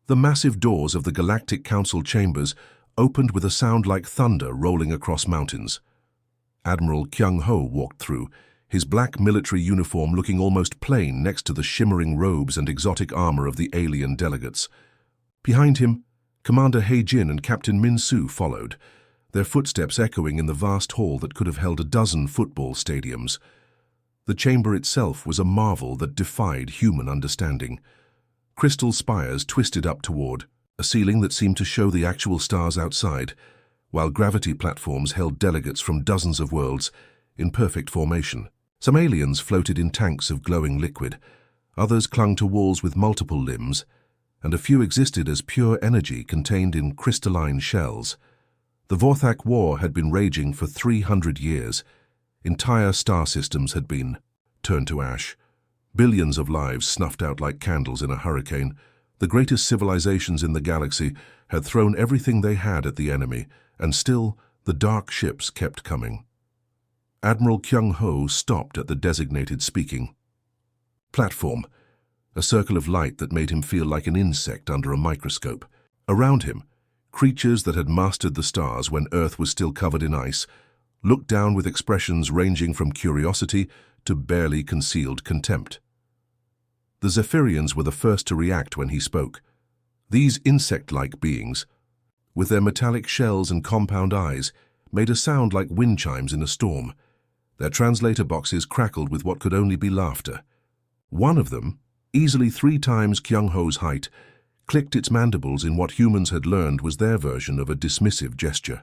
The massive doors of the Galactic Council chambers opened with a sound like thunder rolling across mountains. Admiral Kyung-ho walked through, his black military uniform looking almost plain next to the shimmering robes and exotic armor of the alien delegates. Behind him, Commander He-jin and Captain Min-soo followed, their footsteps echoing in the vast hall that could have held a dozen football stadiums. The chamber itself was a marvel that defied human understanding. Crystal spires twisted up toward a ceiling that seemed to show the actual stars outside, while gravity platforms held delegates from dozens of worlds in perfect formation. Some aliens floated in tanks of glowing liquid, others clung to walls with multiple limbs, and a few existed as pure energy contained in crystalline shells. The HFY War had been raging for 300 years. Entire star systems had been turned to ash. Billions of lives snuffed out like candles in a hurricane. The greatest civilizations in the galaxy had thrown everything they had at the enemy, and still the dark ships kept coming. Admiral Kyung-ho stopped at the designated speaking platform, a circle of light that made him feel like an insect under a microscope. Around him, creatures that had mastered the stars when Earth was still covered in ice looked down with expressions ranging from curiosity to barely concealed contempt. The Zephyrians were the first to react when he spoke. These insect-like beings, with their metallic shells and compound eyes, made a sound like wind chimes in a storm. Their translator boxes crackled with what could only be laughter. One of them, easily 3 times Kyung-ho's height, clicked its mandibles in what humans had learned was their version of a dismissive gesture.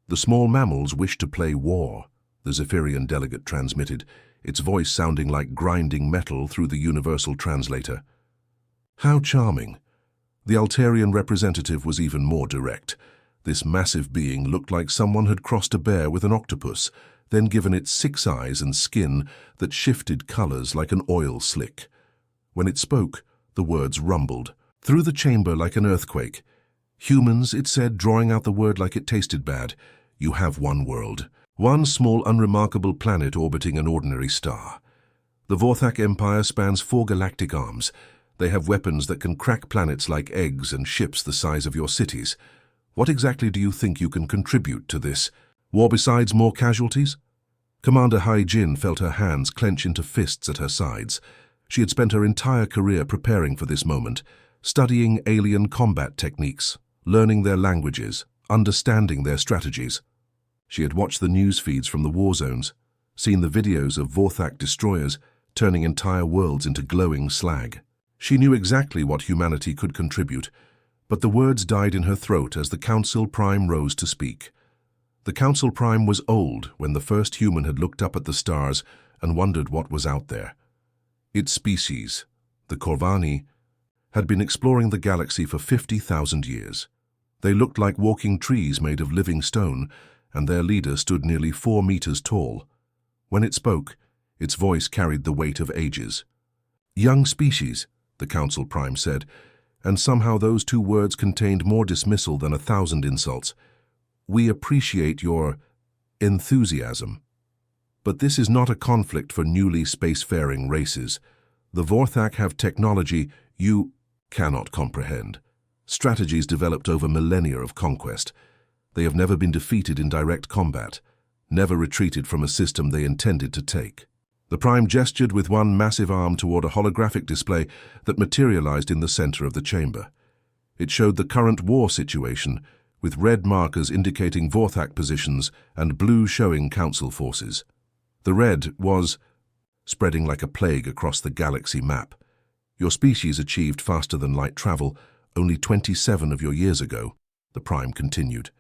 The small mammals wished to play war, the Zephyrian delegate transmitted, its voice sounding like grinding metal through the universal translator. How charming. The Altarian representative was even more direct. This massive being looked like someone had crossed a bear with an octopus, then given it 6 eyes and skin that shifted colors like an oil slick. When it spoke, the words rumbled through the chamber like an earthquake. Humans, it said, drawing out the word like it tasted bad. You have one world, one small unremarkable planet orbiting an ordinary star. The HFY Empire spans 4 galactic arms. They have weapons that can crack planets like eggs and ships the size of your cities. What exactly do you think you can contribute to this war besides more casualties? Commander He-jin felt her hands clench into fists at her sides. She had spent her entire career preparing for this moment, studying alien combat techniques, learning their languages, understanding their strategies. She had watched the news feeds from the war zones, seen the videos of HFY destroyers turning entire worlds into glowing slag. She knew exactly what humanity could contribute, but the words died in her throat as the Council Prime rose to speak. The Council Prime was old when the first human had looked up at the stars and wondered what was out there. Its species, the Corvani, had been exploring the galaxy for 50,000 years. They looked like walking trees made of living stone, and their leader stood nearly 4 meters tall. When it spoke, its voice carried the weight of ages. Young species, the Council Prime said, and somehow those 2 words contained more dismissal than 1,000 insults. We appreciate your enthusiasm. But this is not a conflict for newly spacefaring races. The HFY have technology you cannot comprehend. Strategies developed over millennia of conquest. They have never been defeated in direct combat, never retreated from a system they intended to take. The Prime gestured with one massive arm toward a holographic display that materialized in the center of the chamber. It showed the current war situation, with red markers indicating HFY positions and blue showing Council forces. The red was spreading like a plague across the galaxy map. Your species achieved faster than light travel only 27 of your years ago, the Prime continued.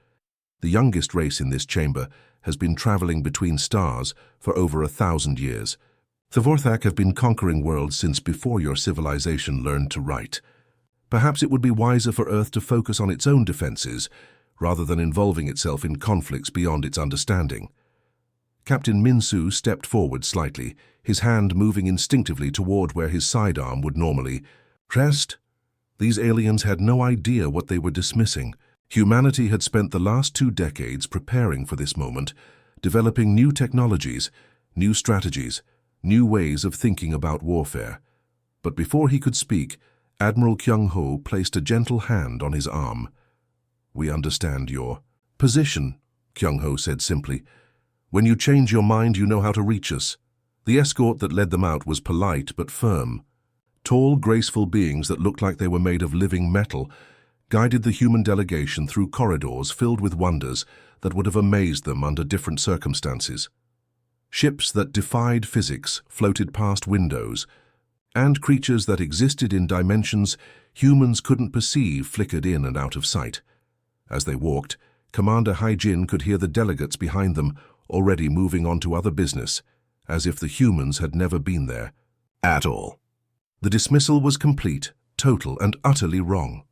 The youngest race in this chamber has been traveling between stars for over 1,000 years. The HFY have been conquering worlds since before your civilization learned to write. Perhaps it would be wiser for Earth to focus on its own defenses, rather than involving itself in conflicts beyond its understanding. Captain Min-soo stepped forward slightly, his hand moving instinctively toward where his sidearm would normally rest. These aliens had no idea what they were dismissing. Humanity had spent the last 2 decades preparing for this moment, developing new technologies, new strategies, new ways of thinking about warfare. But before he could speak, Admiral Kyung-ho placed a gentle hand on his arm. "We understand your position," Kyung-ho said simply. "When you change your mind, you know how to reach us." The escort that led them out was polite but firm. Tall, graceful beings that looked like they were made of living metal guided the human delegation through corridors filled with wonders that would have amazed them under different circumstances. Ships that defied physics floated past windows, and creatures that existed in dimensions humans couldn't perceive flickered in and out of sight. As they walked, Commander Haijin could hear the delegates behind them already moving on to other business, as if the humans had never been there at all. The dismissal was complete, total, and utterly wrong.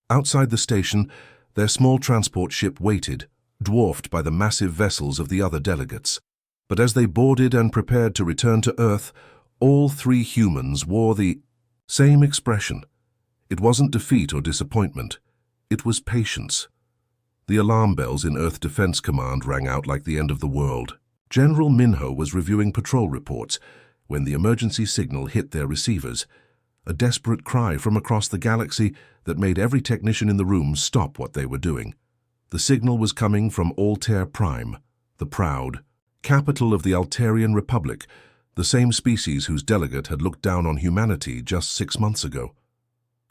Outside the station, their small transport ship waited, dwarfed by the massive vessels of the other delegates. But as they boarded and prepared to return to Earth, all three humans wore the same expression. It wasn't defeat or disappointment. It was patience. The alarm bells in Earth Defense Command rang out like the end of the world. General Minho was reviewing patrol reports when the emergency signal hit their receivers, a desperate cry from across the galaxy that made every technician in the room stop what they were doing. The signal was coming from Altair Prime, the proud capital of the Altarian Republic, the same species whose delegate had looked down on humanity just 6 months ago.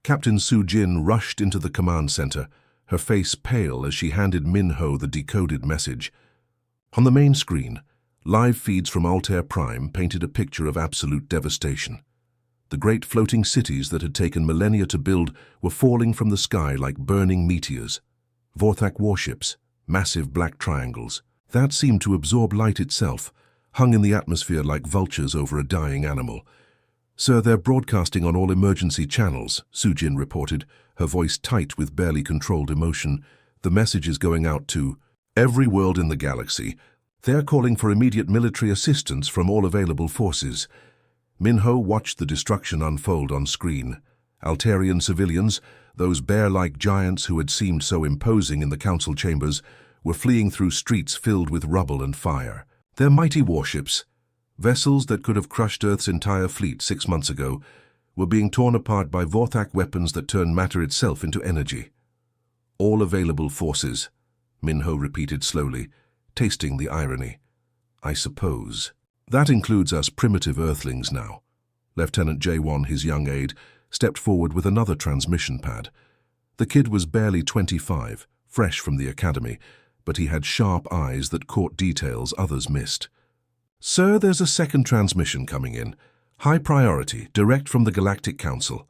Captain Su Jin rushed into the command center, her face pale as she handed Minho the decoded message. On the main screen, live feeds from Altair Prime painted a picture of absolute devastation. The great floating cities that had taken millennia to build were falling from the sky like burning meteors. Vorthak warships, massive black triangles, that seemed to absorb light itself, hung in the atmosphere like vultures over a dying animal. "Sir, they're broadcasting on all emergency channels," Sujin reported, her voice tight with barely controlled emotion. "The message is going out to every world in the galaxy. They're calling for immediate military assistance from all available forces." Minho watched the destruction unfold on screen. Altarian civilians, those bear-like giants who had seemed so imposing in the council chambers, were fleeing through streets filled with rubble and fire. Their mighty warships, vessels that could have crushed Earth's entire fleet 6 months ago, were being torn apart by Vorthak weapons that turned matter itself into energy. "All available forces," Minho repeated slowly, tasting the irony. "I suppose. That includes us primitive Earthlings now." Lieutenant J1, his young aide, stepped forward with another transmission pad. The kid was barely 25, fresh from the academy, but he had sharp eyes that caught details others missed. "Sir, there's a second transmission coming in. High priority, direct from the Galactic Council."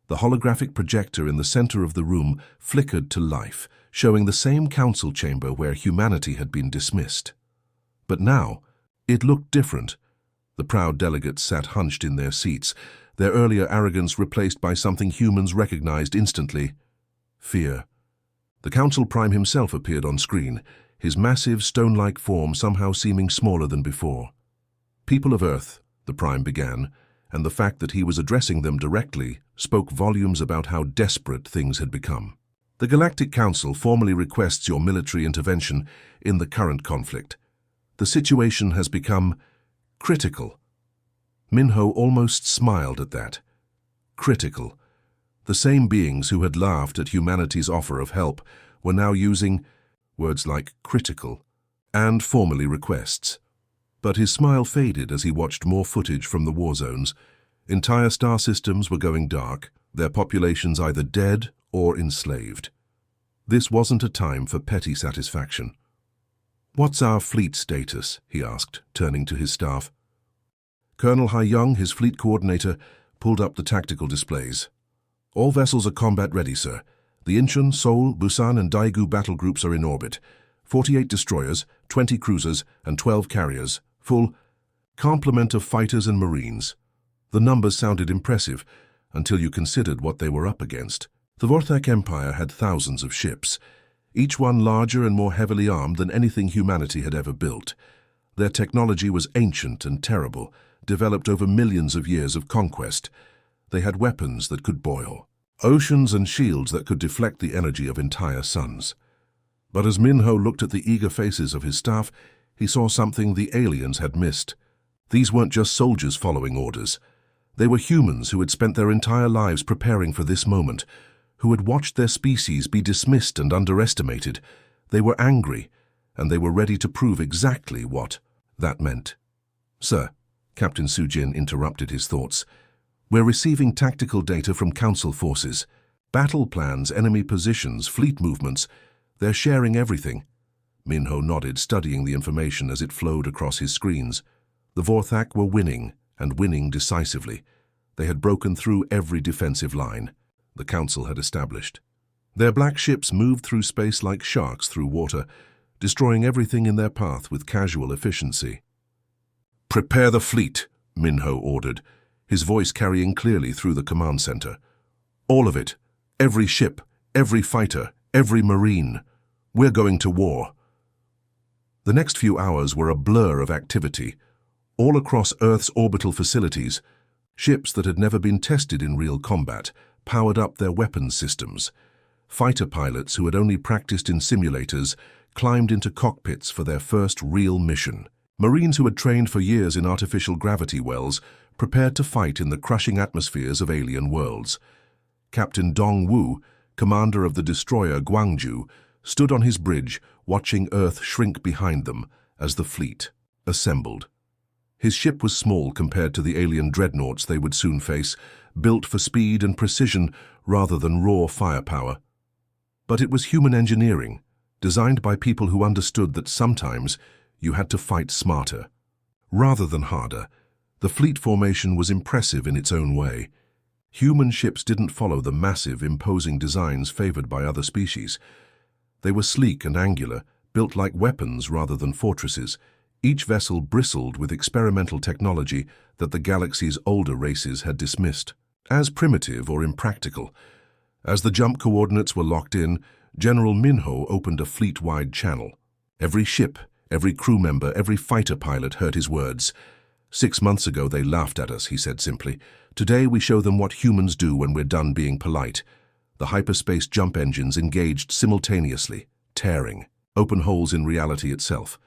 The holographic projector in the center of the room flickered to life, showing the same council chamber where humanity had been dismissed. But now, it looked different. The proud delegates sat hunched in their seats, their earlier arrogance replaced by something humans recognized instantly: fear. The Council Prime himself appeared on screen, his massive, stone-like form somehow seeming smaller than before. "People of Earth," the Prime began, and the fact that he was addressing them directly spoke volumes about how desperate things had become. "The Galactic Council formally requests your military intervention in the current conflict. The situation has become critical." Minho almost smiled at that. Critical. The same beings who had laughed at humanity's offer of help were now using words like critical and formally requests. But his smile faded as he watched more footage from the war zones. Entire star systems were going dark, their populations either dead or enslaved. This wasn't a time for petty satisfaction. "What's our fleet status?" he asked, turning to his staff. Colonel Ha-young, his fleet coordinator, pulled up the tactical displays. "All vessels are combat ready, sir. The Incheon, Seoul, Busan and Daegu battle groups are in orbit. 48 destroyers, 20 cruisers and 12 carriers. Full complement of fighters and marines." The numbers sounded impressive until you considered what they were up against. The Vorthak Empire had thousands of ships, each one larger and more heavily armed than anything humanity had ever built. Their technology was ancient and terrible, developed over millions of years of conquest. They had weapons that could boil, oceans and shields that could deflect the energy of entire suns. But as Minho looked at the eager faces of his staff, he saw something the aliens had missed. These weren't just soldiers following orders. They were humans who had spent their entire lives preparing for this moment, who had watched their species be dismissed and underestimated. They were angry, and they were ready to prove exactly what that meant. "Sir," Captain Sujin interrupted his thoughts, "we're receiving tactical data from Council forces. Battle plans, enemy positions, fleet movements. They're sharing everything." Minho nodded, studying the information as it flowed across his screens. The Vorthak were winning, and winning decisively. They had broken through every defensive line the Council had established. Their black ships moved through space like sharks through water, destroying everything in their path with casual efficiency. "Prepare the fleet," Minho ordered, his voice carrying clearly through the command center. "All of it. Every ship, every fighter, every marine. We're going to war." The next few hours were a blur of activity. All across Earth's orbital facilities, ships that had never been tested in real combat powered up their weapons systems. Fighter pilots who had only practiced in simulators climbed into cockpits for their first real mission. Marines who had trained for years in artificial gravity wells prepared to fight in the crushing atmospheres of alien worlds. Captain Dong Wu, commander of the destroyer Guangzhou, stood on his bridge watching Earth shrink behind them as the fleet assembled. His ship was small compared to the alien dreadnoughts they would soon face, built for speed and precision rather than raw firepower. But it was human engineering, designed by people who understood that sometimes you had to fight smarter, rather than harder. The fleet formation was impressive in its own way. Human ships didn't follow the massive, imposing designs favored by other species. They were sleek and angular, built like weapons rather than fortresses. Each vessel bristled with experimental technology that the galaxy's older races had dismissed as primitive or impractical. As the jump coordinates were locked in, General Minho opened a fleet-wide channel. Every ship, every crew member, every fighter pilot heard his words. "6 months ago they laughed at us," he said simply. "Today we show them what humans do when we're done being polite." The hyperspace jump engines engaged simultaneously, tearing open holes in reality itself.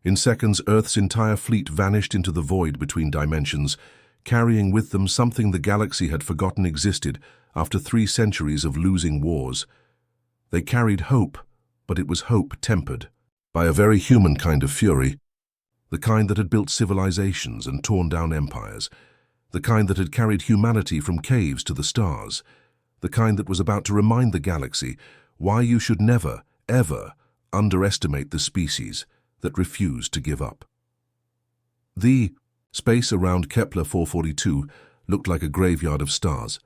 In seconds, Earth's entire fleet vanished into the void between dimensions, carrying with them something the galaxy had forgotten existed after 3 centuries of losing wars. They carried hope, but it was hope tempered by a very human kind of fury, the kind that had built civilizations and torn down empires, the kind that had carried humanity from caves to the stars, the kind that was about to remind the galaxy why you should never, ever underestimate the species that refused to give up. The space around Kepler 442 looked like a graveyard of stars.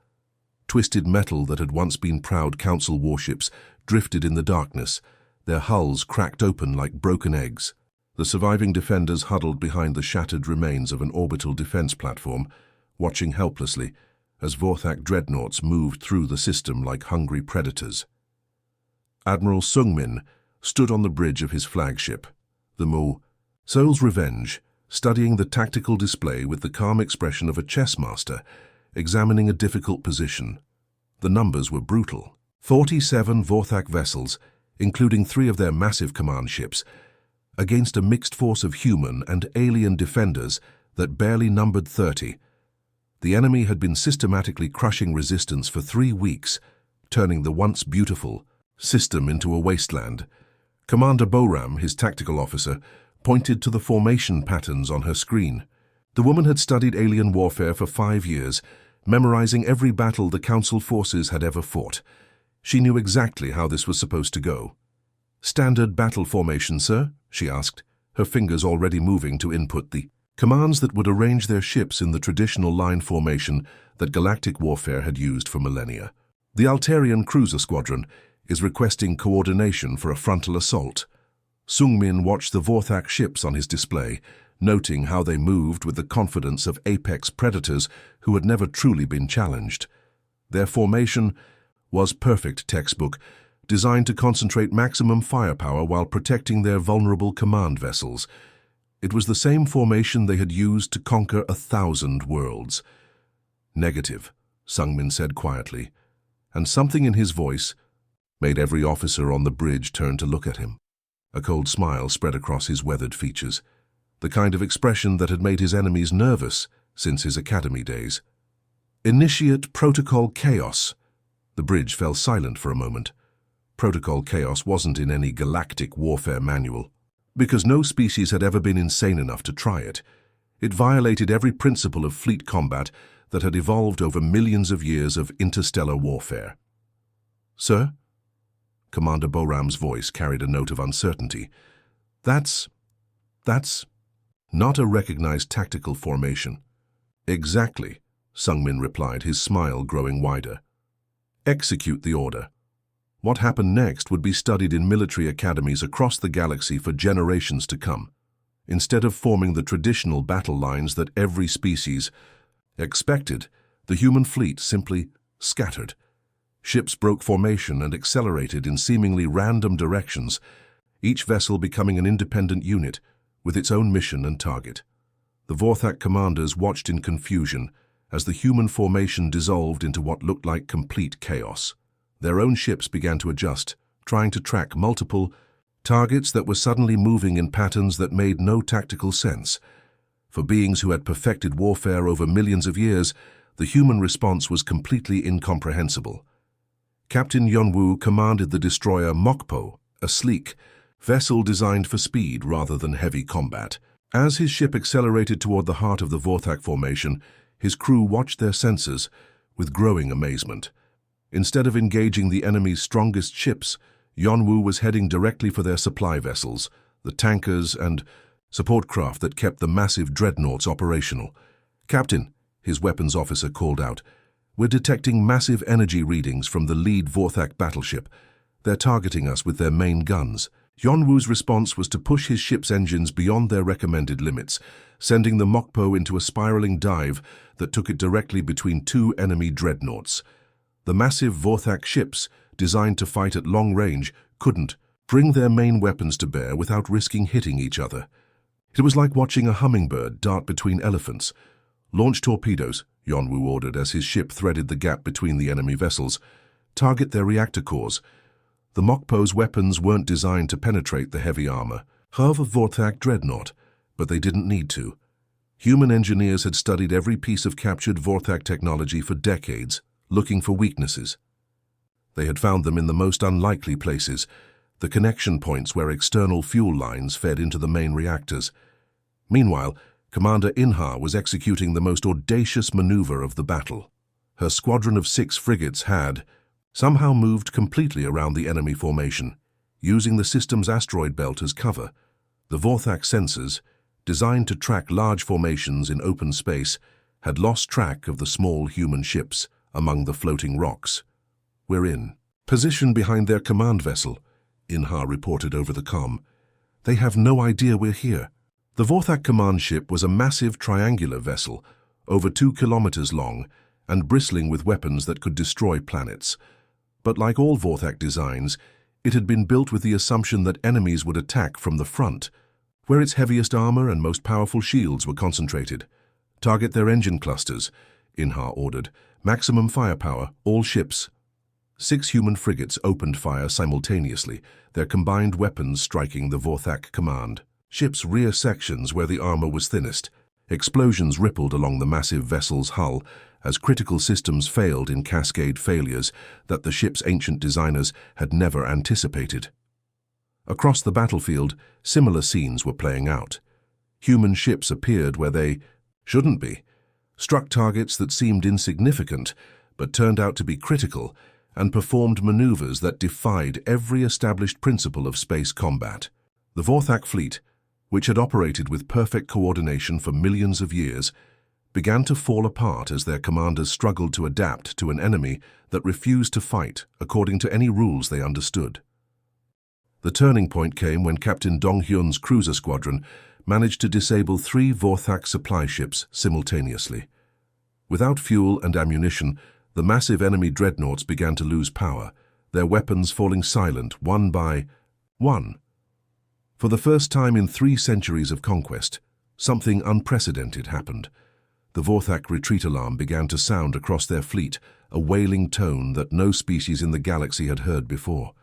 Twisted metal that had once been proud Council warships drifted in the darkness, their hulls cracked open like broken eggs. The surviving defenders huddled behind the shattered remains of an orbital defense platform, watching helplessly as Vorthak dreadnoughts moved through the system like hungry predators. Admiral Sungmin stood on the bridge of his flagship, the Mu, Seoul's Revenge, studying the tactical display with the calm expression of a chess master, examining a difficult position. The numbers were brutal. 47 Vorthak vessels, including 3 of their massive command ships, against a mixed force of human and alien defenders that barely numbered 30. The enemy had been systematically crushing resistance for 3 weeks, turning the once beautiful system into a wasteland. Commander Boram, his tactical officer, pointed to the formation patterns on her screen. The woman had studied alien warfare for 5 years, memorizing every battle the Council forces had ever fought. She knew exactly how this was supposed to go. "Standard battle formation, sir?" she asked, her fingers already moving to input the commands that would arrange their ships in the traditional line formation that galactic warfare had used for millennia. "The Altarian Cruiser Squadron is requesting coordination for a frontal assault." Sungmin watched the Vorthak ships on his display, noting how they moved with the confidence of apex predators who had never truly been challenged. Their formation was perfect textbook, designed to concentrate maximum firepower while protecting their vulnerable command vessels. It was the same formation they had used to conquer 1,000 worlds. "Negative," Sungmin said quietly, and something in his voice made every officer on the bridge turn to look at him. A cold smile spread across his weathered features, the kind of expression that had made his enemies nervous since his academy days. Initiate Protocol Chaos. The bridge fell silent for a moment. Protocol Chaos wasn't in any galactic warfare manual, because no species had ever been insane enough to try it. It violated every principle of fleet combat that had evolved over millions of years of interstellar warfare. Sir? Commander Boram's voice carried a note of uncertainty. That's not a recognized tactical formation. Exactly, Sungmin replied, his smile growing wider. Execute the order. What happened next would be studied in military academies across the galaxy for generations to come. Instead of forming the traditional battle lines that every species expected, the human fleet simply scattered. Ships broke formation and accelerated in seemingly random directions, each vessel becoming an independent unit with its own mission and target. The Vorthak commanders watched in confusion as the human formation dissolved into what looked like complete chaos. Their own ships began to adjust, trying to track multiple targets that were suddenly moving in patterns that made no tactical sense. For beings who had perfected warfare over millions of years, the human response was completely incomprehensible. Captain Yonwoo commanded the destroyer Mokpo, a sleek vessel designed for speed rather than heavy combat. As his ship accelerated toward the heart of the Vorthak formation, his crew watched their sensors with growing amazement. Instead of engaging the enemy's strongest ships, Yonwoo was heading directly for their supply vessels, the tankers and support craft that kept the massive dreadnoughts operational. "Captain," his weapons officer called out, "we're detecting massive energy readings from the lead Vorthak battleship. They're targeting us with their main guns." Yonwoo's response was to push his ship's engines beyond their recommended limits, sending the Mokpo into a spiraling dive that took it directly between two enemy dreadnoughts. The massive Vorthak ships, designed to fight at long range, couldn't bring their main weapons to bear without risking hitting each other. It was like watching a hummingbird dart between elephants. "Launch torpedoes," Yonwoo ordered as his ship threaded the gap between the enemy vessels. "Target their reactor cores." The Mokpo's weapons weren't designed to penetrate the heavy armor of a Vorthak dreadnought, but they didn't need to. Human engineers had studied every piece of captured Vorthak technology for decades, looking for weaknesses. They had found them in the most unlikely places, the connection points where external fuel lines fed into the main reactors. Meanwhile, Commander Inha was executing the most audacious maneuver of the battle. Her squadron of 6 frigates had somehow moved completely around the enemy formation, using the system's asteroid belt as cover. The Vorthak sensors, designed to track large formations in open space, had lost track of the small human ships among the floating rocks. "We're in position behind their command vessel," Inha reported over the comm. "They have no idea we're here." The Vorthak command ship was a massive triangular vessel, over 2 kilometers long and bristling with weapons that could destroy planets. But like all Vorthak designs, it had been built with the assumption that enemies would attack from the front, where its heaviest armor and most powerful shields were concentrated. "Target their engine clusters," Inha ordered. "Maximum firepower, all ships." 6 human frigates opened fire simultaneously, their combined weapons striking the Vorthak command ship's rear sections where the armor was thinnest. Explosions rippled along the massive vessel's hull as critical systems failed in cascade failures that the ship's ancient designers had never anticipated. Across the battlefield, similar scenes were playing out. Human ships appeared where they shouldn't be, struck targets that seemed insignificant but turned out to be critical, and performed maneuvers that defied every established principle of space combat. The Vorthak fleet, which had operated with perfect coordination for millions of years, began to fall apart as their commanders struggled to adapt to an enemy that refused to fight according to any rules they understood. The turning point came when Captain Donghyun's cruiser squadron managed to disable 3 Vorthak supply ships simultaneously. Without fuel and ammunition, the massive enemy dreadnoughts began to lose power, their weapons falling silent one by one. For the first time in 3 centuries of conquest, something unprecedented happened. The Vorthak retreat alarm began to sound across their fleet, a wailing tone that no species in the galaxy had heard before.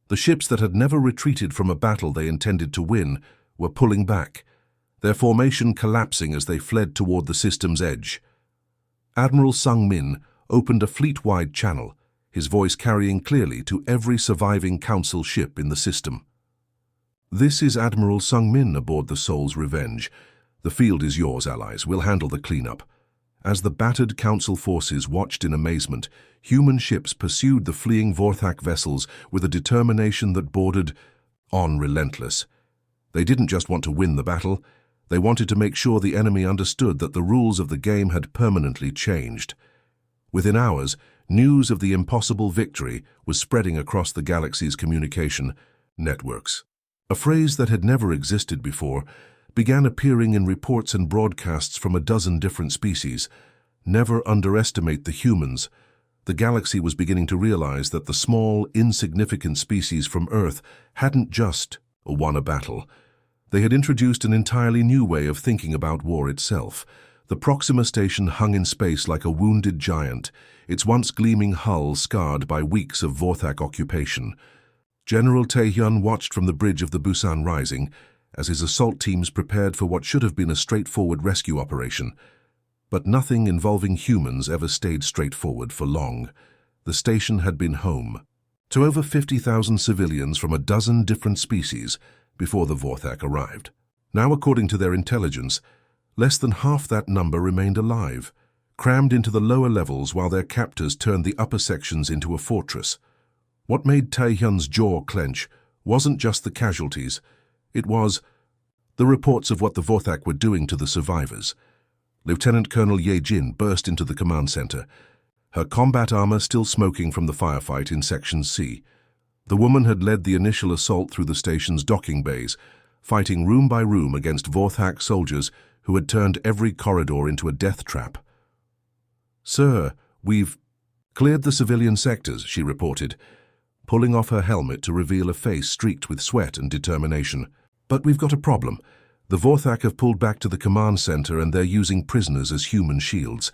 The ships that had never retreated from a battle they intended to win were pulling back, their formation collapsing as they fled toward the system's edge. Admiral Sung Min opened a fleet-wide channel, his voice carrying clearly to every surviving Council ship in the system. "This is Admiral Sung Min aboard the Soul's Revenge. The field is yours, allies. We'll handle the cleanup." As the battered Council forces watched in amazement, human ships pursued the fleeing Vorthak vessels with a determination that bordered on relentless. They didn't just want to win the battle, they wanted to make sure the enemy understood that the rules of the game had permanently changed. Within hours, news of the impossible victory was spreading across the galaxy's communication networks. A phrase that had never existed before began appearing in reports and broadcasts from a dozen different species. Never underestimate the humans. The galaxy was beginning to realize that the small, insignificant species from Earth hadn't just won a battle. They had introduced an entirely new way of thinking about war itself. The Proxima station hung in space like a wounded giant, its once gleaming hull scarred by weeks of Vorthak occupation. General Taehyun watched from the bridge of the Busan Rising as his assault teams prepared for what should have been a straightforward rescue operation. But nothing involving humans ever stayed straightforward for long. The station had been home to over 50,000 civilians from a dozen different species before the Vorthak arrived. Now, according to their intelligence, less than half that number remained alive, crammed into the lower levels while their captors turned the upper sections into a fortress. What made Taehyun's jaw clench wasn't just the casualties, it was the reports of what the Vorthak were doing to the survivors. Lieutenant Colonel Ye Jin burst into the command center, her combat armor still smoking from the firefight in Section C. The woman had led the initial assault through the station's docking bays, fighting room by room against Vorthak soldiers who had turned every corridor into a death trap. "Sir, we've cleared the civilian sectors," she reported, pulling off her helmet to reveal a face streaked with sweat and determination. "But we've got a problem. The Vorthak have pulled back to the command center and they're using prisoners as human shields.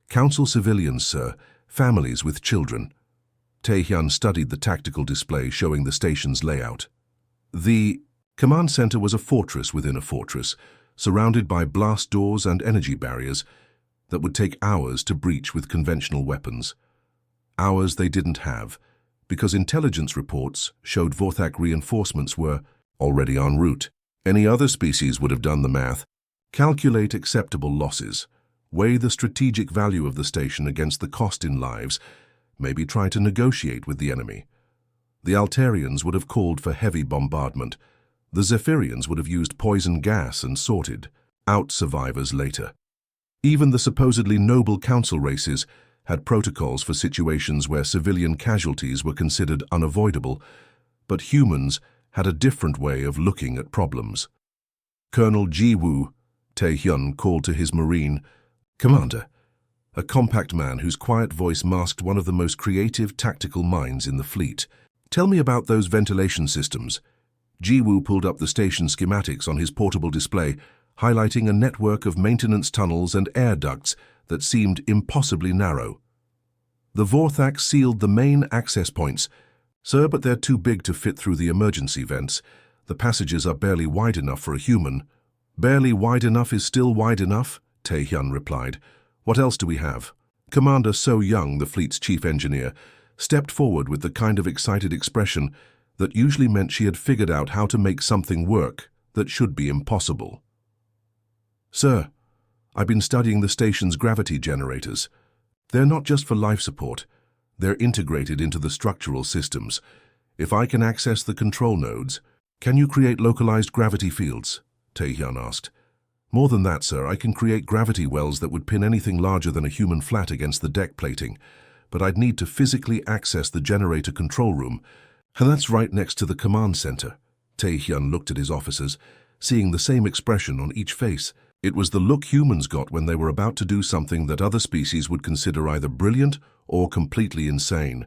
Council civilians, sir, families with children." Taehyun studied the tactical display showing the station's layout. The command center was a fortress within a fortress, surrounded by blast doors and energy barriers that would take hours to breach with conventional weapons. Hours they didn't have, because intelligence reports showed Vorthak reinforcements were already en route. Any other species would have done the math. Calculate acceptable losses, weigh the strategic value of the station against the cost in lives, maybe try to negotiate with the enemy. The Altarians would have called for heavy bombardment. The Zephyrians would have used poison gas and sorted out survivors later. Even the supposedly noble council races had protocols for situations where civilian casualties were considered unavoidable, but humans had a different way of looking at problems. Colonel Ji-woo, Taehyun called to his Marine, "Commander," a compact man whose quiet voice masked one of the most creative tactical minds in the fleet. "Tell me about those ventilation systems." Ji-woo pulled up the station schematics on his portable display, highlighting a network of maintenance tunnels and air ducts that seemed impossibly narrow. "The Vorthak sealed the main access points, sir, but they're too big to fit through the emergency vents. The passages are barely wide enough for a human." "Barely wide enough is still wide enough," Taehyun replied. "What else do we have?" Commander So Young, the fleet's chief engineer, stepped forward with the kind of excited expression that usually meant she had figured out how to make something work that should be impossible. "Sir, I've been studying the station's gravity generators. They're not just for life support. They're integrated into the structural systems. If I can access the control nodes, can you create localized gravity fields?" Taehyun asked. "More than that, sir, I can create gravity wells that would pin anything larger than a human flat against the deck plating, but I'd need to physically access the generator control room, and that's right next to the command center." Taehyun looked at his officers, seeing the same expression on each face. It was the look humans got when they were about to do something that other species would consider either brilliant or completely insane.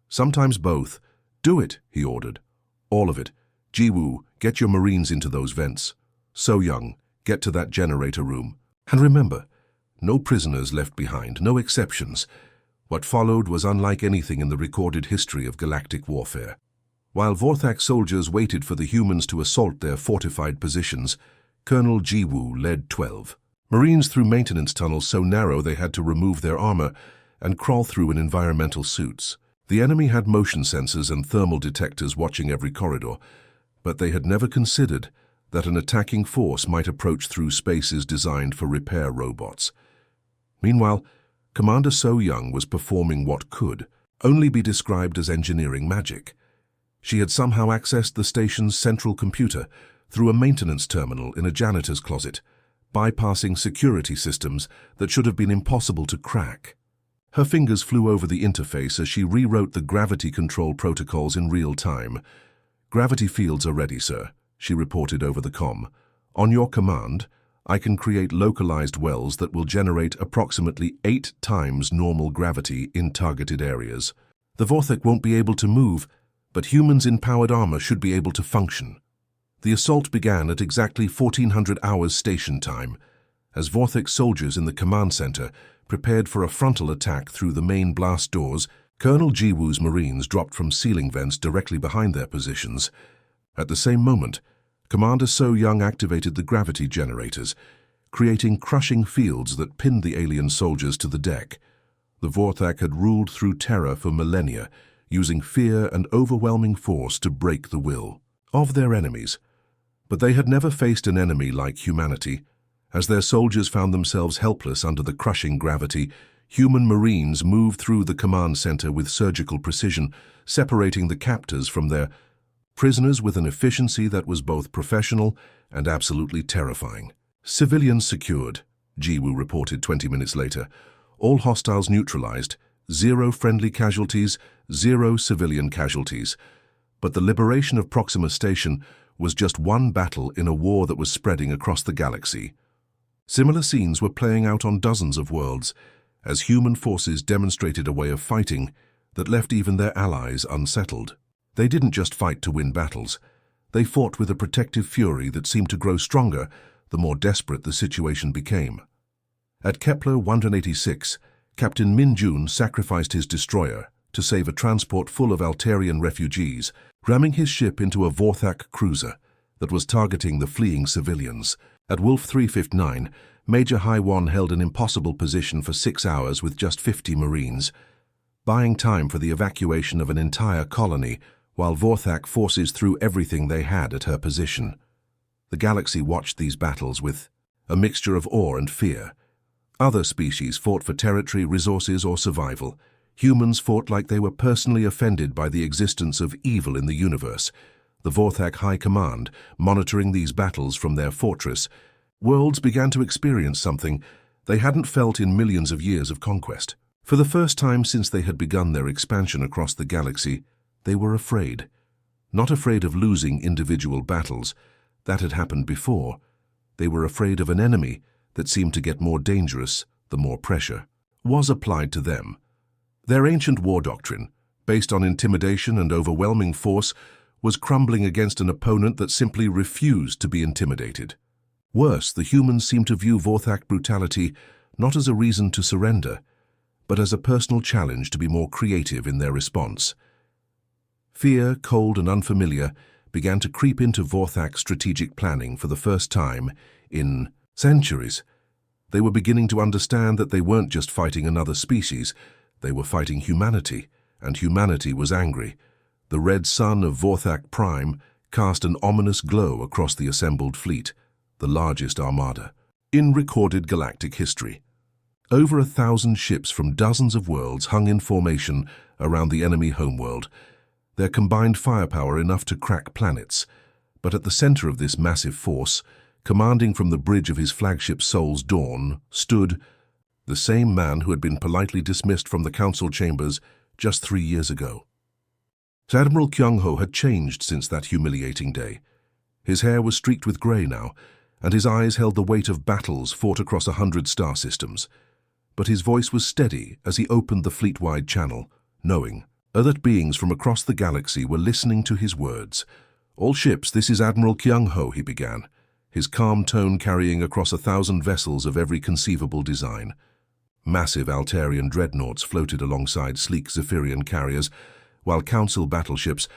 Sometimes both. "Do it," he ordered. "All of it. Ji-woo, get your Marines into those vents. So Young, get to that generator room. And remember, no prisoners left behind, no exceptions." What followed was unlike anything in the recorded history of galactic warfare. While Vorthak soldiers waited for the humans to assault their fortified positions, Colonel Ji-woo led 12 Marines through maintenance tunnels so narrow they had to remove their armor and crawl through in environmental suits. The enemy had motion sensors and thermal detectors watching every corridor, but they had never considered that an attacking force might approach through spaces designed for repair robots. Meanwhile, Commander So Young was performing what could only be described as engineering magic. She had somehow accessed the station's central computer through a maintenance terminal in a janitor's closet, bypassing security systems that should have been impossible to crack. Her fingers flew over the interface as she rewrote the gravity control protocols in real time. "Gravity fields are ready, sir," she reported over the comm. "On your command, I can create localized wells that will generate approximately 8 times normal gravity in targeted areas. The Vorthak won't be able to move, but humans in powered armor should be able to function." The assault began at exactly 1400 hours station time, as Vorthak soldiers in the command center prepared for a frontal attack through the main blast doors. Colonel Jiwoo's Marines dropped from ceiling vents directly behind their positions. At the same moment, Commander So Young activated the gravity generators, creating crushing fields that pinned the alien soldiers to the deck. The Vorthak had ruled through terror for millennia, using fear and overwhelming force to break the will of their enemies. But they had never faced an enemy like humanity. As their soldiers found themselves helpless under the crushing gravity, human Marines moved through the command center with surgical precision, separating the captors from their prisoners with an efficiency that was both professional and absolutely terrifying. "Civilians secured," Jiwoo reported 20 minutes later. "All hostiles neutralized, 0 friendly casualties, 0 civilian casualties." But the liberation of Proxima Station was just one battle in a war that was spreading across the galaxy. Similar scenes were playing out on dozens of worlds, as human forces demonstrated a way of fighting that left even their allies unsettled. They didn't just fight to win battles. They fought with a protective fury that seemed to grow stronger the more desperate the situation became. At Kepler 186, Captain Min Jun sacrificed his destroyer to save a transport full of Altarian refugees, ramming his ship into a Vorthak cruiser that was targeting the fleeing civilians. At Wolf 359, Major Haiwan held an impossible position for 6 hours with just 50 Marines, buying time for the evacuation of an entire colony while Vorthak forces through everything they had at her position. The galaxy watched these battles with a mixture of awe and fear. Other species fought for territory, resources, or survival. Humans fought like they were personally offended by the existence of evil in the universe. The Vorthak High Command, monitoring these battles from their fortress, worlds began to experience something they hadn't felt in millions of years of conquest. For the first time since they had begun their expansion across the galaxy, they were afraid. Not afraid of losing individual battles. That had happened before. They were afraid of an enemy that seemed to get more dangerous the more pressure was applied to them. Their ancient war doctrine, based on intimidation and overwhelming force, was crumbling against an opponent that simply refused to be intimidated. Worse, the humans seemed to view Vorthak brutality not as a reason to surrender, but as a personal challenge to be more creative in their response. Fear, cold and unfamiliar, began to creep into Vorthak's strategic planning for the first time in centuries. They were beginning to understand that they weren't just fighting another species, they were fighting humanity, and humanity was angry. The red sun of Vorthak Prime cast an ominous glow across the assembled fleet, the largest armada in recorded galactic history. Over 1,000 ships from dozens of worlds hung in formation around the enemy homeworld, their combined firepower enough to crack planets. But at the center of this massive force, commanding from the bridge of his flagship Sol's Dawn, stood the same man who had been politely dismissed from the council chambers just 3 years ago. Admiral Kyung-ho had changed since that humiliating day. His hair was streaked with gray now, and his eyes held the weight of battles fought across 100 star systems. But his voice was steady as he opened the fleet-wide channel, knowing that beings from across the galaxy were listening to his words. "All ships, this is Admiral Kyung-ho," he began, his calm tone carrying across 1,000 vessels of every conceivable design. Massive Altarian dreadnoughts floated alongside sleek Zephyrian carriers, while council battleships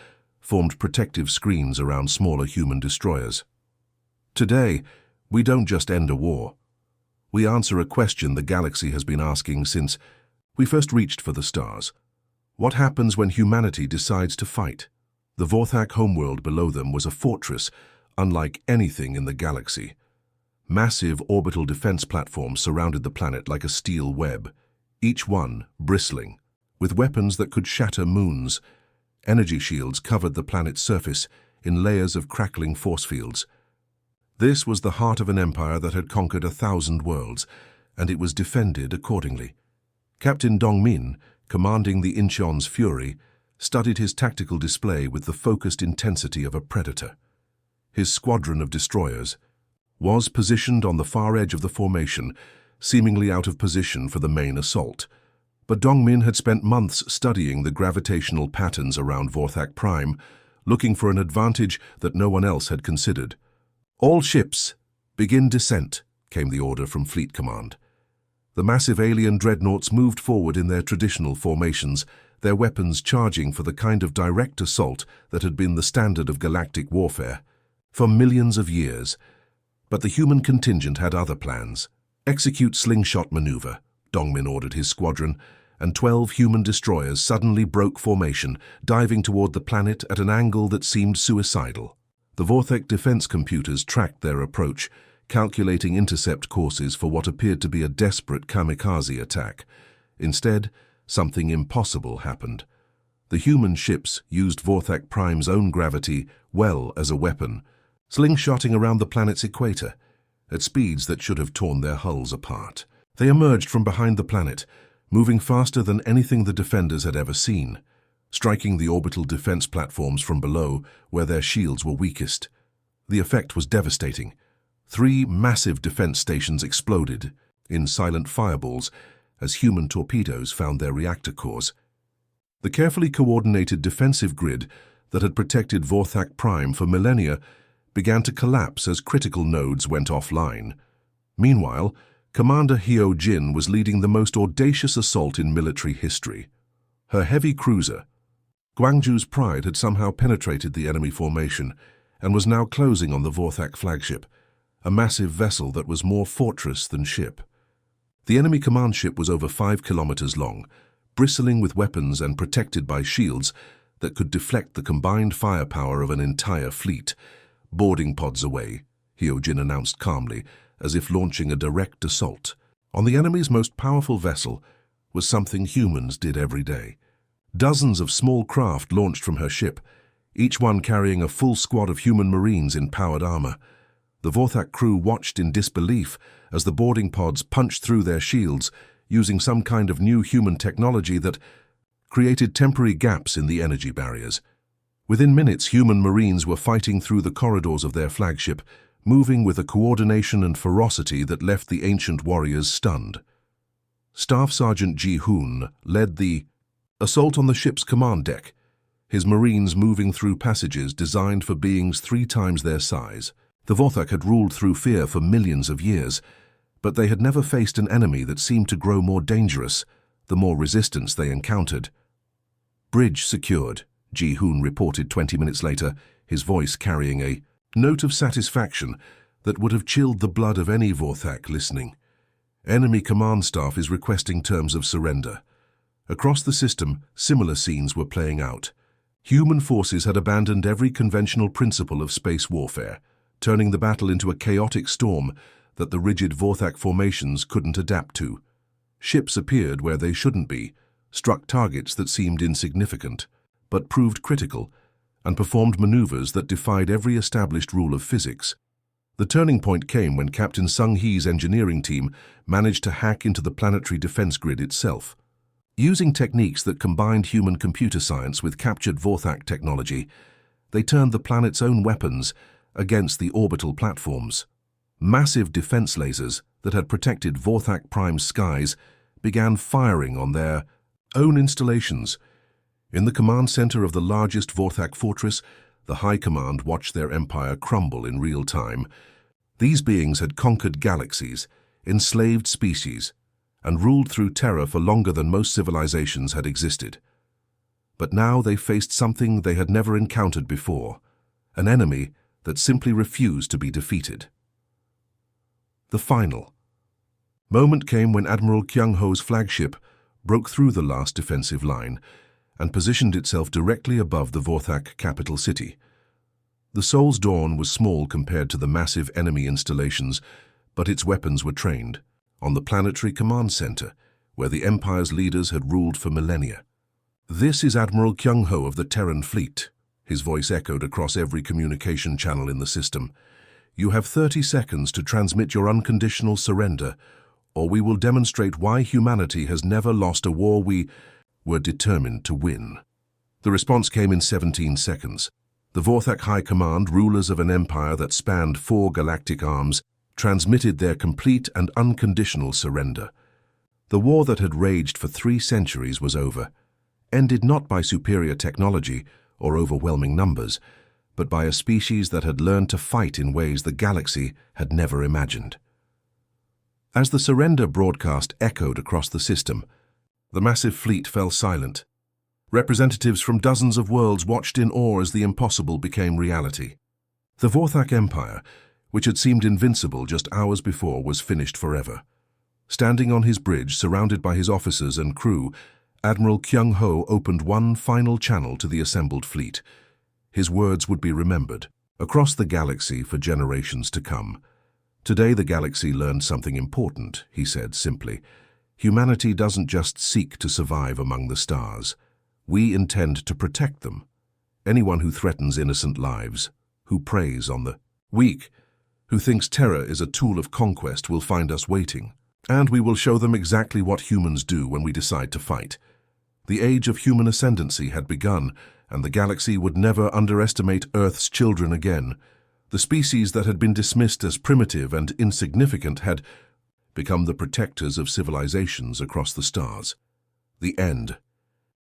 formed protective screens around smaller human destroyers. "Today, we don't just end a war. We answer a question the galaxy has been asking since we first reached for the stars. What happens when humanity decides to fight? The Vorthak homeworld below them was a fortress unlike anything in the galaxy. Massive orbital defense platforms surrounded the planet like a steel web, each one bristling, with weapons that could shatter moons. Energy shields covered the planet's surface in layers of crackling force fields. This was the heart of an empire that had conquered 1,000 worlds, and it was defended accordingly. Captain Dongmin, commanding the Incheon's Fury, studied his tactical display with the focused intensity of a predator. His squadron of destroyers was positioned on the far edge of the formation, seemingly out of position for the main assault. But Dongmin had spent months studying the gravitational patterns around Vorthak Prime, looking for an advantage that no one else had considered. "All ships, begin descent," came the order from Fleet Command. The massive alien dreadnoughts moved forward in their traditional formations, their weapons charging for the kind of direct assault that had been the standard of galactic warfare for millions of years. But the human contingent had other plans. "Execute slingshot maneuver," Dongmin ordered his squadron, and 12 human destroyers suddenly broke formation, diving toward the planet at an angle that seemed suicidal. The Vorthak defense computers tracked their approach, calculating intercept courses for what appeared to be a desperate kamikaze attack. Instead, something impossible happened. The human ships used Vorthak Prime's own gravity well as a weapon, slingshotting around the planet's equator at speeds that should have torn their hulls apart. They emerged from behind the planet, moving faster than anything the defenders had ever seen, striking the orbital defense platforms from below where their shields were weakest. The effect was devastating. 3 massive defense stations exploded in silent fireballs as human torpedoes found their reactor cores. The carefully coordinated defensive grid that had protected Vorthak Prime for millennia began to collapse as critical nodes went offline. Meanwhile, Commander Hyo Jin was leading the most audacious assault in military history. Her heavy cruiser, Gwangju's Pride, had somehow penetrated the enemy formation and was now closing on the Vorthak flagship, a massive vessel that was more fortress than ship. The enemy command ship was over 5 kilometers long, bristling with weapons and protected by shields that could deflect the combined firepower of an entire fleet. "Boarding pods away," Hyo Jin announced calmly, as if launching a direct assault. On the enemy's most powerful vessel was something humans did every day. Dozens of small craft launched from her ship, each one carrying a full squad of human marines in powered armor. The Vorthak crew watched in disbelief as the boarding pods punched through their shields, using some kind of new human technology that created temporary gaps in the energy barriers. Within minutes, human marines were fighting through the corridors of their flagship, moving with a coordination and ferocity that left the ancient warriors stunned. Staff Sergeant Ji-hoon led the assault on the ship's command deck, his marines moving through passages designed for beings 3 times their size. The Vorthak had ruled through fear for millions of years, but they had never faced an enemy that seemed to grow more dangerous the more resistance they encountered. "Bridge secured," Ji-hoon reported 20 minutes later, his voice carrying a note of satisfaction that would have chilled the blood of any Vorthak listening. "Enemy command staff is requesting terms of surrender." Across the system, similar scenes were playing out. Human forces had abandoned every conventional principle of space warfare, turning the battle into a chaotic storm that the rigid Vorthak formations couldn't adapt to. Ships appeared where they shouldn't be, struck targets that seemed insignificant, but proved critical, and performed maneuvers that defied every established rule of physics. The turning point came when Captain Sung Hee's engineering team managed to hack into the planetary defense grid itself. Using techniques that combined human computer science with captured Vorthak technology, they turned the planet's own weapons against the orbital platforms. Massive defense lasers that had protected Vorthak Prime's skies began firing on their own installations. In the command center of the largest Vorthak fortress, the High Command watched their empire crumble in real time. These beings had conquered galaxies, enslaved species, and ruled through terror for longer than most civilizations had existed. But now they faced something they had never encountered before, an enemy that simply refused to be defeated. The final. Moment came when Admiral Kyung-ho's flagship broke through the last defensive line and positioned itself directly above the Vorthak capital city. The Soul's Dawn was small compared to the massive enemy installations, but its weapons were trained on the planetary command center, where the Empire's leaders had ruled for millennia. "This is Admiral Kyung-ho of the Terran Fleet," his voice echoed across every communication channel in the system. "You have 30 seconds to transmit your unconditional surrender, or we will demonstrate why humanity has never lost a war we were determined to win." The response came in 17 seconds. The Vorthak High Command, rulers of an empire that spanned 4 galactic arms, transmitted their complete and unconditional surrender. The war that had raged for 3 centuries was over, ended not by superior technology or overwhelming numbers, but by a species that had learned to fight in ways the galaxy had never imagined. As the surrender broadcast echoed across the system, the massive fleet fell silent. Representatives from dozens of worlds watched in awe as the impossible became reality. The Vorthak Empire, which had seemed invincible just hours before, was finished forever. Standing on his bridge, surrounded by his officers and crew, Admiral Kyung-ho opened one final channel to the assembled fleet. His words would be remembered across the galaxy for generations to come. "Today the galaxy learned something important," he said simply. "Humanity doesn't just seek to survive among the stars. We intend to protect them. Anyone who threatens innocent lives, who preys on the weak, who thinks terror is a tool of conquest, will find us waiting. And we will show them exactly what humans do when we decide to fight." The age of human ascendancy had begun, and the galaxy would never underestimate Earth's children again. The species that had been dismissed as primitive and insignificant had become the protectors of civilizations across the stars. The end